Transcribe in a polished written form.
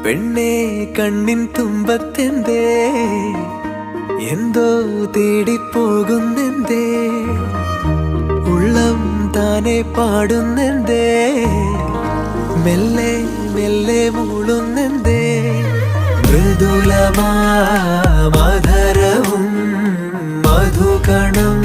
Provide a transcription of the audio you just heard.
പെണ്ണേ കണ്ണിൻ തുമ്പത്തെന്തേ എന്തോ തേടിപ്പോകുന്നെന്തേ ഉള്ളം താനെ പാടുന്നെന്തേ മെല്ലെ മെല്ലെ മൂളുന്നെന്തേ മൃദുലമാധരവും മധുകണം